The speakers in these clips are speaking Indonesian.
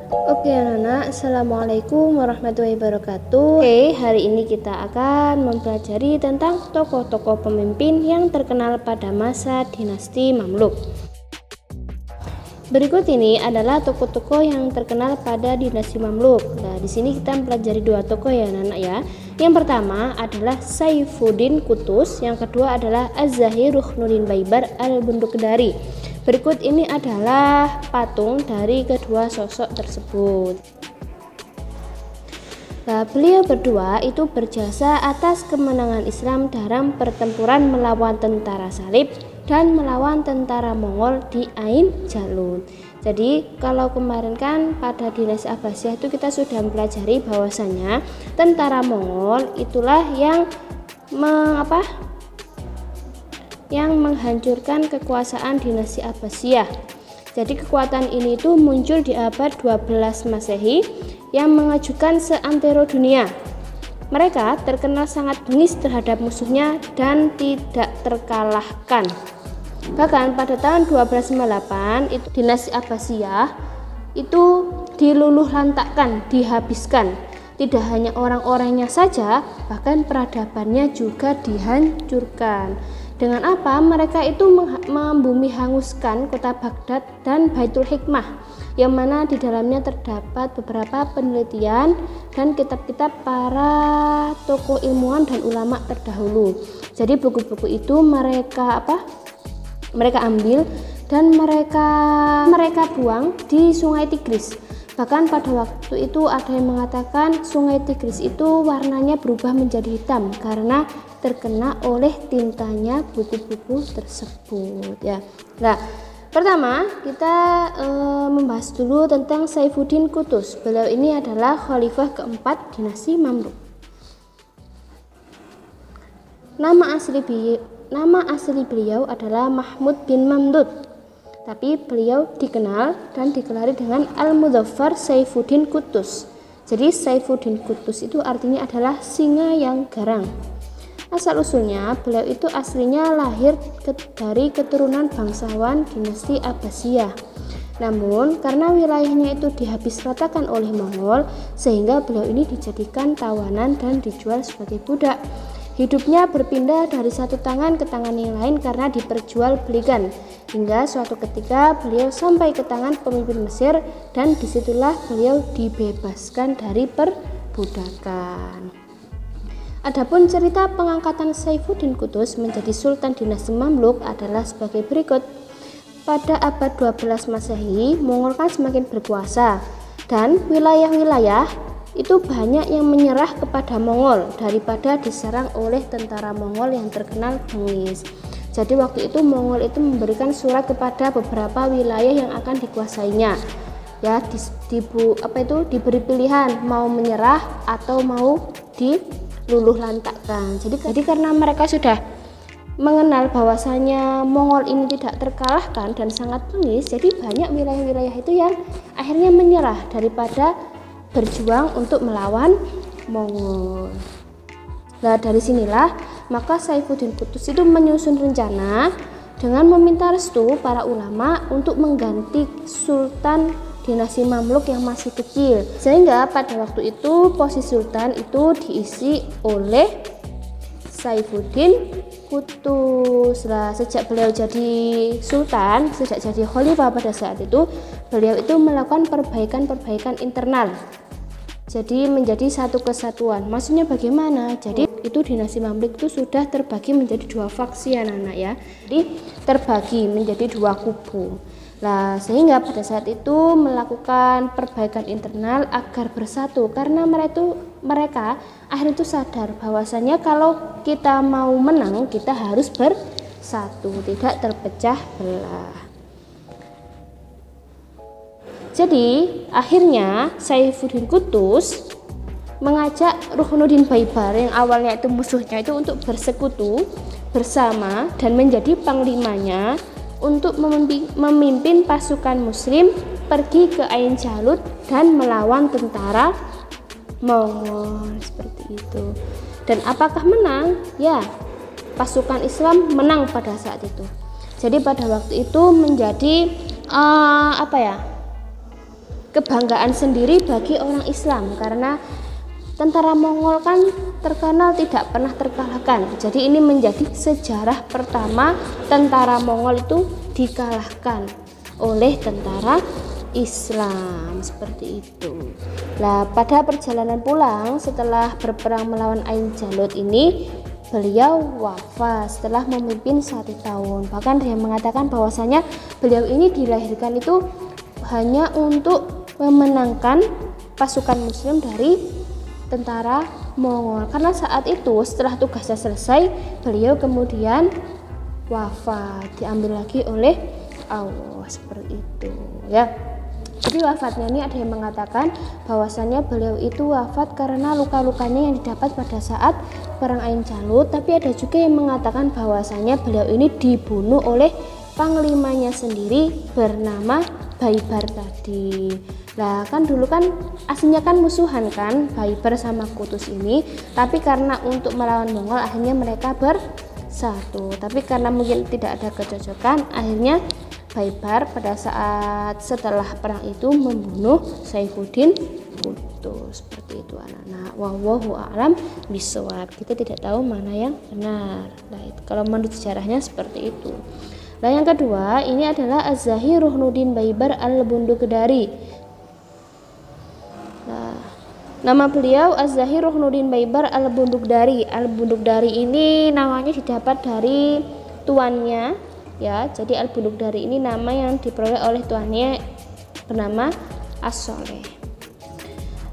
Oke anak-anak, Assalamualaikum warahmatullahi wabarakatuh. Oke, hari ini kita akan mempelajari tentang tokoh-tokoh pemimpin yang terkenal pada masa dinasti Mamluk. Berikut ini adalah tokoh-tokoh yang terkenal pada dinasti Mamluk. Nah, di sini kita mempelajari dua tokoh ya anak-anak ya. Yang pertama adalah Saifuddin Qutuz, yang kedua adalah Az-Zahir Ruhnuddin Baibar Al-Bundukdari. Berikut ini adalah patung dari kedua sosok tersebut. Nah, beliau berdua itu berjasa atas kemenangan Islam dalam pertempuran melawan tentara Salib dan melawan tentara Mongol di Ain Jalut. Jadi kalau kemarin kan pada dinasti Abbasiyah itu kita sudah mempelajari bahwasanya tentara Mongol itulah yang menghancurkan kekuasaan dinasti Abbasiyah. Jadi kekuatan ini itu muncul di abad 12 Masehi yang mengajukan seantero dunia. Mereka terkenal sangat bengis terhadap musuhnya dan tidak terkalahkan. Bahkan pada tahun 1298 itu dinasti Abbasiyah itu diluluh lantakkan, dihabiskan. Tidak hanya orang-orangnya saja, bahkan peradabannya juga dihancurkan. Dengan apa? Mereka itu membumi hanguskan kota Baghdad dan Baitul Hikmah, yang mana di dalamnya terdapat beberapa penelitian dan kitab-kitab para tokoh ilmuwan dan ulama terdahulu. Jadi buku-buku itu mereka ambil dan mereka buang di Sungai Tigris. Bahkan pada waktu itu ada yang mengatakan Sungai Tigris itu warnanya berubah menjadi hitam karena terkena oleh tintanya buku-buku tersebut ya. Nah, pertama kita membahas dulu tentang Saifuddin Qutuz. Beliau ini adalah khalifah keempat dinasti Mamluk. Nama asli beliau adalah Mahmud bin Mamdud. Tapi beliau dikenal dan digelari dengan Al-Mudzaffar Saifuddin Qutuz. Jadi Saifuddin Qutuz itu artinya adalah singa yang garang. Asal-usulnya beliau itu aslinya lahir dari keturunan bangsawan dinasti Abbasiyah. Namun karena wilayahnya itu dihabis ratakan oleh Mongol, sehingga beliau ini dijadikan tawanan dan dijual sebagai budak. Hidupnya berpindah dari satu tangan ke tangan yang lain karena diperjualbelikan, hingga suatu ketika beliau sampai ke tangan pemimpin Mesir dan disitulah beliau dibebaskan dari perbudakan. Adapun cerita pengangkatan Saifuddin Qutuz menjadi Sultan dinasti Mamluk adalah sebagai berikut. Pada abad 12 Masehi, Mongol kan semakin berkuasa dan wilayah-wilayah itu banyak yang menyerah kepada Mongol daripada diserang oleh tentara Mongol yang terkenal bengis. Jadi waktu itu Mongol itu memberikan surat kepada beberapa wilayah yang akan dikuasainya. Ya, diberi pilihan mau menyerah atau mau diluluh lantakkan. Jadi karena mereka sudah mengenal bahwasanya Mongol ini tidak terkalahkan dan sangat bengis, jadi banyak wilayah-wilayah itu yang akhirnya menyerah daripada berjuang untuk melawan Mongol. Nah, dari sinilah maka Saifuddin Qutuz itu menyusun rencana dengan meminta restu para ulama untuk mengganti sultan dinasti Mamluk yang masih kecil, sehingga pada waktu itu posisi sultan itu diisi oleh Saifuddin Qutuz. Nah, sejak beliau jadi sultan, sejak jadi khalifah pada saat itu, beliau itu melakukan perbaikan internal. Jadi menjadi satu kesatuan. Maksudnya bagaimana? Jadi itu dinasti Mamluk itu sudah terbagi menjadi dua faksi anak-anak ya. Jadi terbagi menjadi dua kubu. Nah, sehingga pada saat itu melakukan perbaikan internal agar bersatu, karena mereka akhirnya itu sadar bahwasanya kalau kita mau menang kita harus bersatu, tidak terpecah belah. Jadi akhirnya Saifuddin Qutuz mengajak Ruhnuddin Baibar yang awalnya itu musuhnya itu untuk bersekutu bersama dan menjadi panglimanya untuk memimpin pasukan muslim pergi ke Ain Jalut dan melawan tentara Mongol seperti itu. Dan apakah menang? Ya, pasukan Islam menang pada saat itu. Jadi pada waktu itu menjadi kebanggaan sendiri bagi orang Islam, karena tentara Mongol kan terkenal tidak pernah terkalahkan. Jadi ini menjadi sejarah pertama tentara Mongol itu dikalahkan oleh tentara Islam, seperti itu. Nah, pada perjalanan pulang setelah berperang melawan Ain Jalut ini, beliau wafat setelah memimpin 1 tahun. Bahkan dia mengatakan bahwasanya beliau ini dilahirkan itu hanya untuk memenangkan pasukan muslim dari tentara Mongol, karena saat itu setelah tugasnya selesai beliau kemudian wafat, diambil lagi oleh Allah, seperti itu ya. Jadi wafatnya ini ada yang mengatakan bahwasanya beliau itu wafat karena luka-lukanya yang didapat pada saat perang Ain Jalut, tapi ada juga yang mengatakan bahwasanya beliau ini dibunuh oleh panglimanya sendiri bernama Baibar tadi. Nah, kan dulu kan aslinya kan musuhan kan Baibar sama Kutus ini, tapi karena untuk melawan Mongol akhirnya mereka bersatu. Tapi karena mungkin tidak ada kecocokan, akhirnya Baibar pada saat setelah perang itu membunuh Saifuddin Kutus, seperti itu anak-anak. Wallahu a'lam bishawab. Kita tidak tahu mana yang benar. Nah, itu kalau menurut sejarahnya seperti itu. Nah, yang kedua ini adalah Az-Zahir Ruhnuddin Baibar Al-Bundukdari. Nah, nama beliau Az-Zahir Ruhnuddin Baibar Al-Bundukdari. Al-Bundukdari ini namanya didapat dari tuannya ya. Jadi Al-Bundukdari ini nama yang diperoleh oleh tuannya bernama As-Soleh.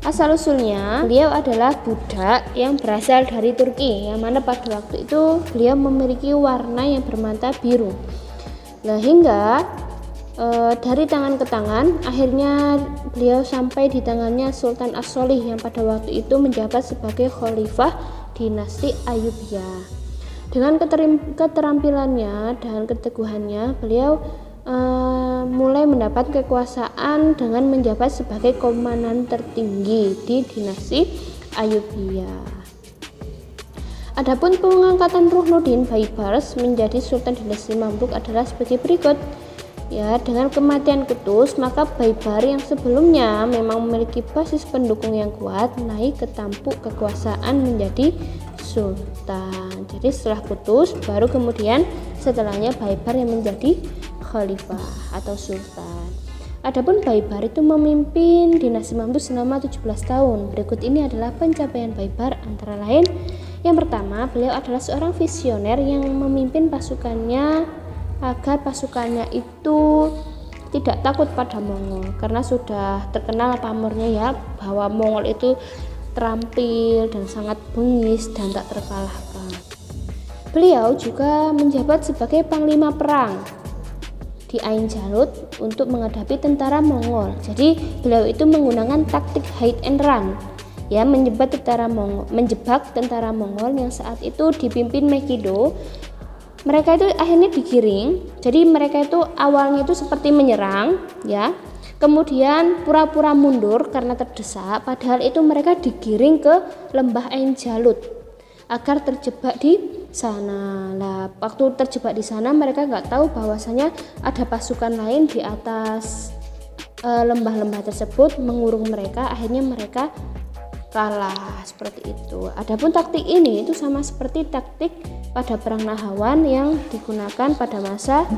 Asal usulnya beliau adalah budak yang berasal dari Turki, yang mana pada waktu itu beliau memiliki warna yang bermata biru. Nah, hingga dari tangan ke tangan akhirnya beliau sampai di tangannya Sultan As-Solih yang pada waktu itu menjabat sebagai khalifah dinasti Ayyubiyah. Dengan keterampilannya dan keteguhannya, beliau mulai mendapat kekuasaan dengan menjabat sebagai komandan tertinggi di dinasti Ayyubiyah. Adapun pengangkatan Ruhnuddin Baibar menjadi Sultan dinasti Mamluk adalah sebagai berikut. Ya, dengan kematian Kutus, maka Baibar yang sebelumnya memang memiliki basis pendukung yang kuat naik ke tampuk kekuasaan menjadi sultan. Jadi setelah Kutus baru kemudian setelahnya Baibar yang menjadi khalifah atau sultan. Adapun Baibar itu memimpin dinasti Mamluk selama 17 tahun. Berikut ini adalah pencapaian Baibar, antara lain yang pertama, beliau adalah seorang visioner yang memimpin pasukannya agar pasukannya itu tidak takut pada Mongol, karena sudah terkenal pamornya ya bahwa Mongol itu terampil dan sangat bengis dan tak terkalahkan. Beliau juga menjabat sebagai panglima perang di Ain Jalut untuk menghadapi tentara Mongol. Jadi beliau itu menggunakan taktik hide and run ya, menjebak tentara Mongol yang saat itu dipimpin Megiddo. Mereka itu akhirnya digiring. Jadi mereka itu awalnya itu seperti menyerang ya, kemudian pura-pura mundur karena terdesak, padahal itu mereka digiring ke lembah Ain Jalut agar terjebak di sana. Nah, waktu terjebak di sana mereka nggak tahu bahwasanya ada pasukan lain di atas lembah-lembah tersebut mengurung mereka. Akhirnya mereka kalah, seperti itu. Adapun taktik ini itu sama seperti taktik pada perang Nahawan yang digunakan pada masa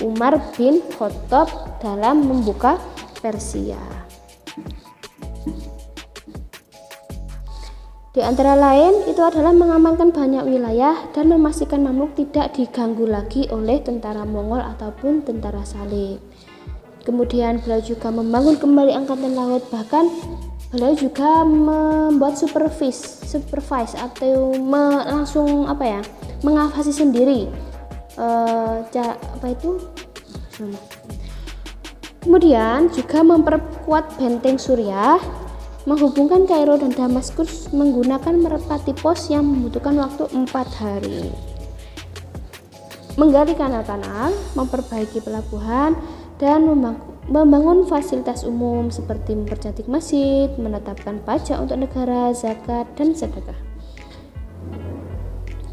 Umar bin Khattab dalam membuka Persia. Di antara lain itu adalah mengamankan banyak wilayah dan memastikan Mamluk tidak diganggu lagi oleh tentara Mongol ataupun tentara Salib. Kemudian beliau juga membangun kembali angkatan laut, bahkan beliau juga membuat supervise atau langsung mengawasi sendiri Kemudian juga memperkuat benteng Suriah, menghubungkan Kairo dan Damaskus menggunakan merpati pos yang membutuhkan waktu 4 hari. Menggali kanal-kanal, memperbaiki pelabuhan, dan membangun fasilitas umum seperti mempercantik masjid, menetapkan pajak untuk negara, zakat, dan sedekah.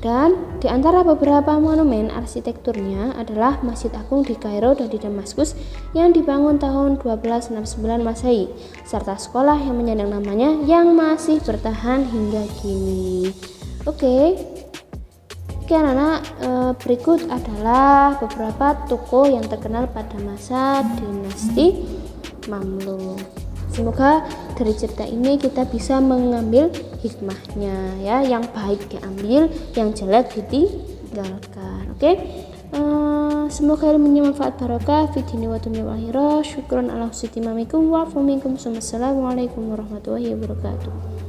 Dan di antara beberapa monumen arsitekturnya adalah Masjid Agung di Kairo dan di Damaskus yang dibangun tahun 1269 Masehi, serta sekolah yang menyandang namanya yang masih bertahan hingga kini. Oke, anak-anak, berikut adalah beberapa tokoh yang terkenal pada masa dinasti Mamluk. Semoga dari cerita ini kita bisa mengambil hikmahnya ya, yang baik diambil, yang jelek ditinggalkan. Oke. Semoga ilmunya manfaat barokah fi dini wa dunya wal akhirah. Syukran ala husni timamikum wa afu minkum. Wassalamualaikum warahmatullahi wabarakatuh.